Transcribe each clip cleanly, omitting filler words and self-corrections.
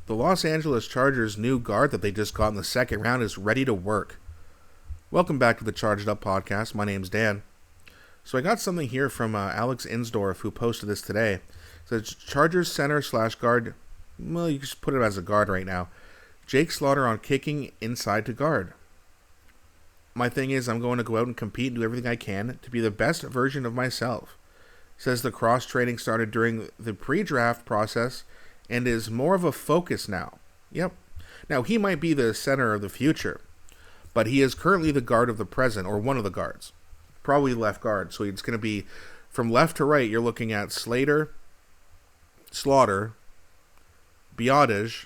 The Los Angeles Chargers' new guard that they just got in the second round is ready to work. Welcome back to the Charged Up podcast. My name's Dan. So I got something here from Alex Insdorf, who posted this today. It says Chargers center slash guard. Well, you can just put it as a guard right now. Jake Slaughter on kicking inside to guard. My thing is, I'm going to go out and compete and do everything I can to be the best version of myself. Says the cross training started during the pre-draft process and is more of a focus now. Yep. Now, he might be the center of the future, but he is currently the guard of the present, or one of the guards. Probably left guard. So it's going to be from left to right, you're looking at Slater, Slaughter, Biotage,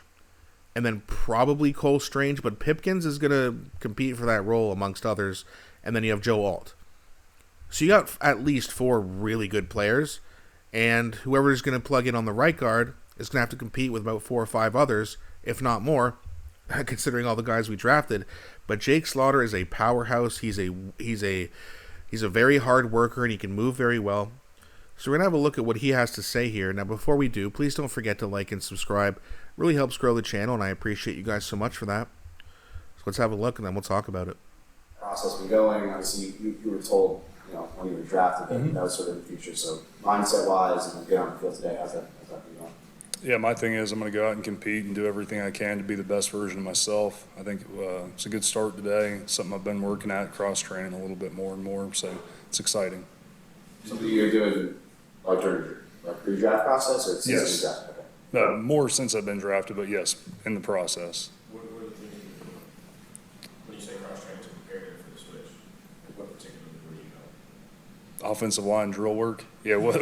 and then probably Cole Strange, but Pipkins is going to compete for that role amongst others, and then you have Joe Alt. So you got at least 4 really good players, and whoever is going to plug in on the right guard is going to have to compete with about 4 or 5 others, if not more, considering all the guys we drafted. But Jake Slaughter is a powerhouse. He's a very hard worker, and he can move very well. So we're going to have a look at what he has to say here. Now, before we do, please don't forget to like and subscribe. It really helps grow the channel, and I appreciate you guys so much for that. So let's have a look, and then we'll talk about it. Process been going. Obviously, you were told, when you were drafted that was sort of the future. So mindset-wise, and get on the field today, how's that been going? Yeah, my thing is I'm going to go out and compete and do everything I can to be the best version of myself. I think it's a good start today. It's something I've been working at, cross-training a little bit more and more, so it's exciting. Something you're doing like during your pre-draft process, or it's yes. Draft? Okay. More since I've been drafted, but yes, in the process. What are the things you're doing? When you say cross-training to prepare for the switch, what particularly do you know? Offensive line drill work. Yeah, well,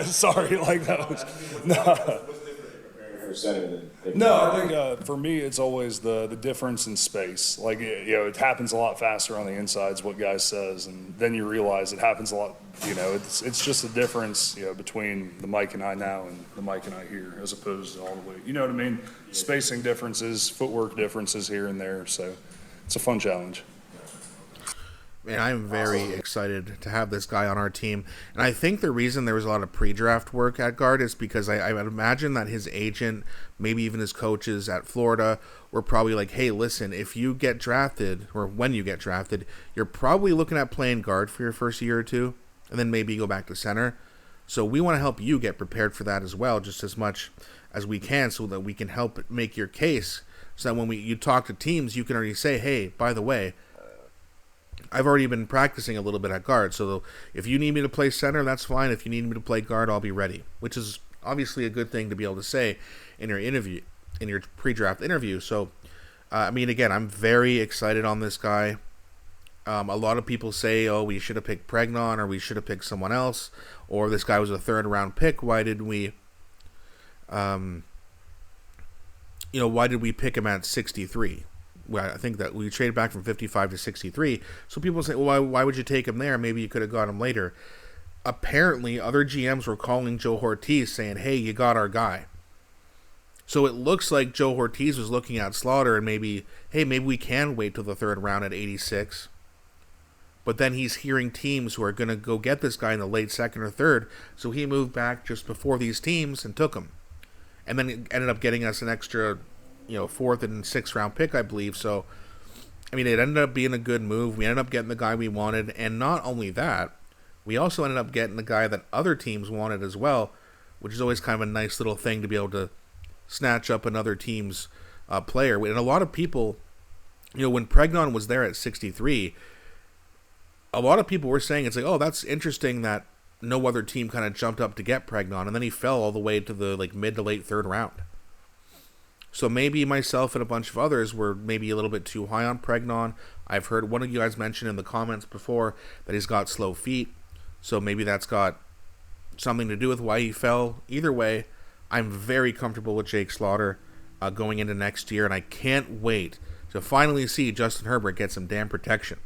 sorry, like that was no. What's different preparing for center than No, I think for me it's always the difference in space. Like it happens a lot faster on the insides. What guy says, and then you realize it happens a lot. It's just a difference between the Mike and I now and the Mike and I here, as opposed to all the way. You know what I mean? Spacing differences, footwork differences here and there. So it's a fun challenge. Man, I'm very excited to have this guy on our team. And I think the reason there was a lot of pre-draft work at guard is because I would imagine that his agent, maybe even his coaches at Florida, were probably like, hey, listen, if you get drafted, or when you get drafted, you're probably looking at playing guard for your first year or two, and then maybe go back to center. So we want to help you get prepared for that as well, just as much as we can, so that we can help make your case, so that when you talk to teams, you can already say, hey, by the way, I've already been practicing a little bit at guard, so if you need me to play center, that's fine. If you need me to play guard, I'll be ready, which is obviously a good thing to be able to say in your interview, in your pre-draft interview. So, again, I'm very excited on this guy. A lot of people say, oh, we should have picked Pregnon, or we should have picked someone else, or this guy was a third-round pick. Why did we pick him at 63? Well, I think that we traded back from 55 to 63. So people say, well, why would you take him there? Maybe you could have got him later. Apparently, other GMs were calling Joe Ortiz saying, hey, you got our guy. So it looks like Joe Ortiz was looking at Slaughter and maybe we can wait till the third round at 86. But then he's hearing teams who are going to go get this guy in the late second or third. So he moved back just before these teams and took him. And then it ended up getting us an extra 4th and 6th round pick, I believe. So, it ended up being a good move. We ended up getting the guy we wanted. And not only that, we also ended up getting the guy that other teams wanted as well, which is always kind of a nice little thing to be able to snatch up another team's player. And a lot of people, when Pregnon was there at 63, a lot of people were saying, it's like, oh, that's interesting that no other team kind of jumped up to get Pregnon. And then he fell all the way to the mid to late third round. So maybe myself and a bunch of others were maybe a little bit too high on Pregnon. I've heard one of you guys mention in the comments before that he's got slow feet. So maybe that's got something to do with why he fell. Either way, I'm very comfortable with Jake Slaughter going into next year. And I can't wait to finally see Justin Herbert get some damn protection.